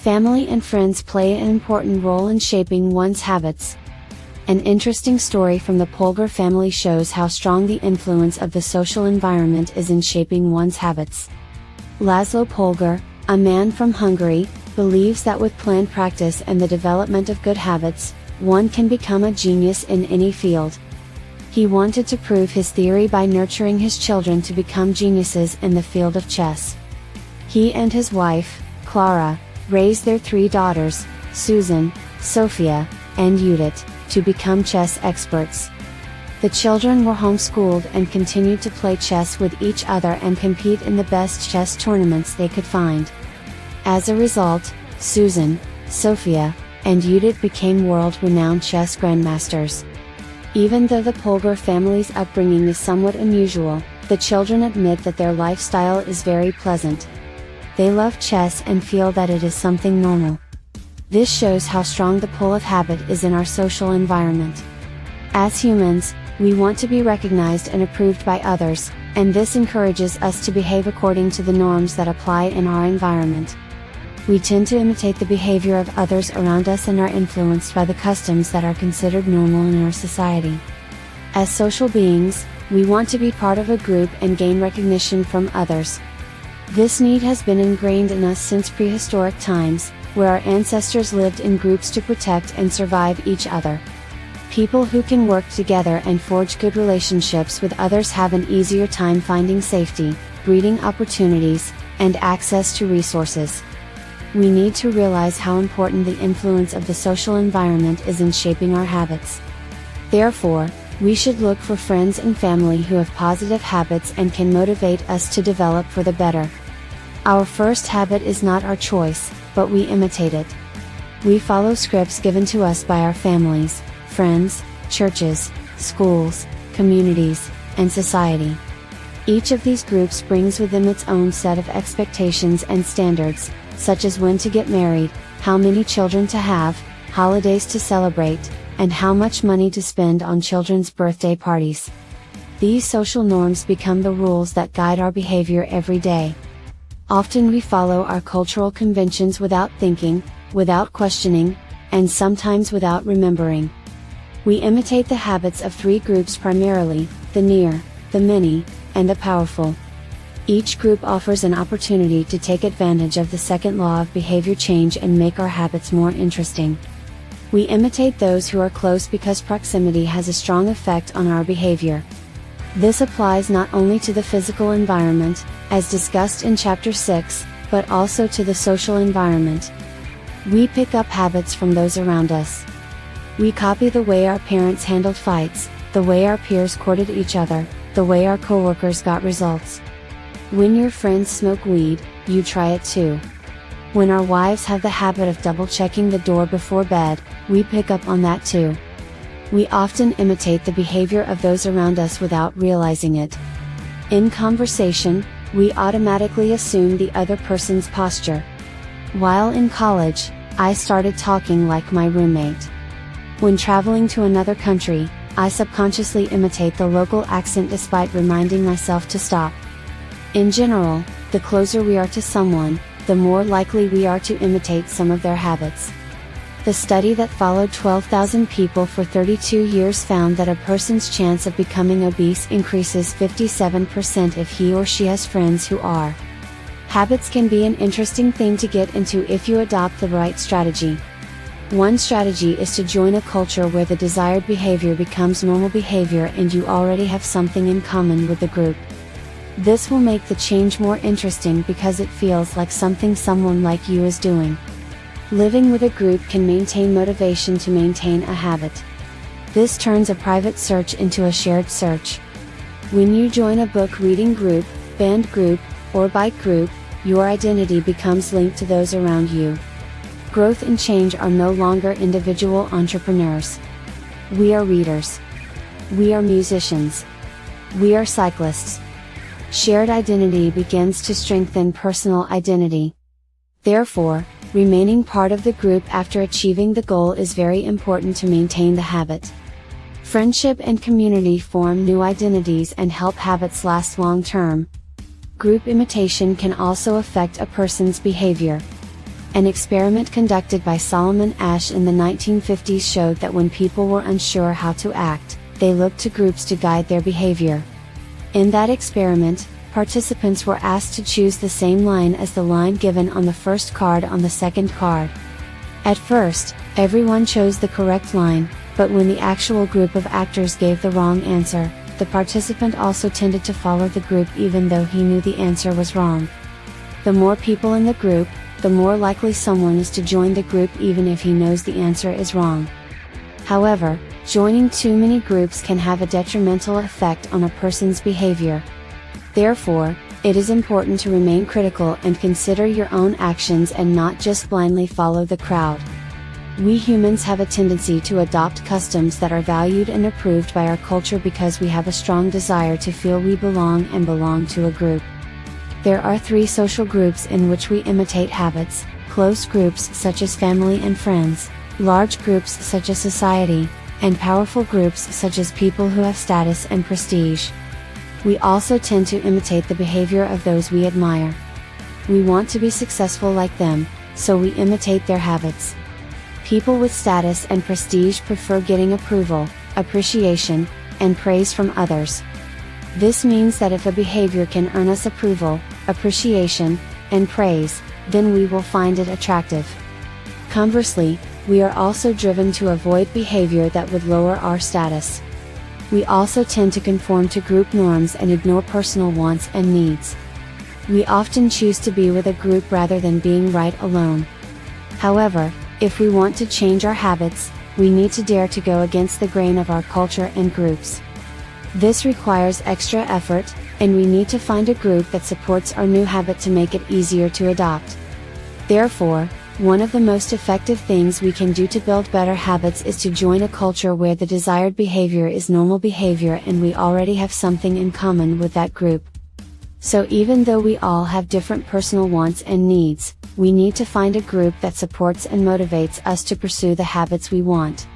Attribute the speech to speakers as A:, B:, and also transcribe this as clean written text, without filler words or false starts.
A: Family and friends play an important role in shaping one's habits. An interesting story from the Polgar family shows how strong the influence of the social environment is in shaping one's habits. Laszlo Polgar, a man from Hungary, believes that with planned practice and the development of good habits, one can become a genius in any field. He wanted to prove his theory by nurturing his children to become geniuses in the field of chess. He and his wife, Clara, raised their 3 daughters, Susan, Sophia, and Judith, to become chess experts. The children were homeschooled and continued to play chess with each other and compete in the best chess tournaments they could find. As a result, Susan, Sophia, and Judith became world-renowned chess grandmasters. Even though the Polgar family's upbringing is somewhat unusual, the children admit that their lifestyle is very pleasant. They love chess and feel that it is something normal. This shows how strong the pull of habit is in our social environment. As humans, we want to be recognized and approved by others, and this encourages us to behave according to the norms that apply in our environment. We tend to imitate the behavior of others around us and are influenced by the customs that are considered normal in our society. As social beings, we want to be part of a group and gain recognition from others. This need has been ingrained in us since prehistoric times, where our ancestors lived in groups to protect and survive each other. People who can work together and forge good relationships with others have an easier time finding safety, breeding opportunities, and access to resources. We need to realize how important the influence of the social environment is in shaping our habits. Therefore, we should look for friends and family who have positive habits and can motivate us to develop for the better. Our first habit is not our choice, but we imitate it. We follow scripts given to us by our families, friends, churches, schools, communities, and society. Each of these groups brings with them its own set of expectations and standards, such as when to get married, how many children to have, holidays to celebrate, and how much money to spend on children's birthday parties. These social norms become the rules that guide our behavior every day. Often we follow our cultural conventions without thinking, without questioning, and sometimes without remembering. We imitate the habits of 3 groups primarily: the near, the many, and the powerful. Each group offers an opportunity to take advantage of the second law of behavior change and make our habits more interesting. We imitate those who are close because proximity has a strong effect on our behavior. This applies not only to the physical environment, as discussed in Chapter 6, but also to the social environment. We pick up habits from those around us. We copy the way our parents handled fights, the way our peers courted each other, the way our coworkers got results. When your friends smoke weed, you try it too. When our wives have the habit of double-checking the door before bed, we pick up on that too. We often imitate the behavior of those around us without realizing it. In conversation, we automatically assume the other person's posture. While in college, I started talking like my roommate. When traveling to another country, I subconsciously imitate the local accent despite reminding myself to stop. In general, the closer we are to someone, the more likely we are to imitate some of their habits. The study that followed 12,000 people for 32 years found that a person's chance of becoming obese increases 57% if he or she has friends who are. Habits can be an interesting thing to get into if you adopt the right strategy. One strategy is to join a culture where the desired behavior becomes normal behavior and you already have something in common with the group. This will make the change more interesting because it feels like something someone like you is doing. Living with a group can maintain motivation to maintain a habit. This turns a private search into a shared search. When you join a book reading group, band group, or bike group, your identity becomes linked to those around you. Growth and change are no longer individual entrepreneurs. We are readers. We are musicians. We are cyclists. Shared identity begins to strengthen personal identity. Therefore, remaining part of the group after achieving the goal is very important to maintain the habit. Friendship and community form new identities and help habits last long term. Group imitation can also affect a person's behavior. An experiment conducted by Solomon Asch in the 1950s showed that when people were unsure how to act, they looked to groups to guide their behavior. In that experiment, participants were asked to choose the same line as the line given on the first card on the second card. At first, everyone chose the correct line, but when the actual group of actors gave the wrong answer, the participant also tended to follow the group even though he knew the answer was wrong. The more people in the group, the more likely someone is to join the group even if he knows the answer is wrong. However, joining too many groups can have a detrimental effect on a person's behavior. Therefore, it is important to remain critical and consider your own actions and not just blindly follow the crowd. We humans have a tendency to adopt customs that are valued and approved by our culture because we have a strong desire to feel we belong and belong to a group. There are 3 social groups in which we imitate habits: close groups such as family and friends, large groups such as society, and powerful groups such as people who have status and prestige. We also tend to imitate the behavior of those we admire. We want to be successful like them, so we imitate their habits. People with status and prestige prefer getting approval, appreciation, and praise from others. This means that if a behavior can earn us approval, appreciation, and praise, then we will find it attractive. Conversely, we are also driven to avoid behavior that would lower our status. We also tend to conform to group norms and ignore personal wants and needs. We often choose to be with a group rather than being right alone. However, if we want to change our habits, we need to dare to go against the grain of our culture and groups. This requires extra effort, and we need to find a group that supports our new habit to make it easier to adopt. Therefore, one of the most effective things we can do to build better habits is to join a culture where the desired behavior is normal behavior and we already have something in common with that group. So even though we all have different personal wants and needs, we need to find a group that supports and motivates us to pursue the habits we want.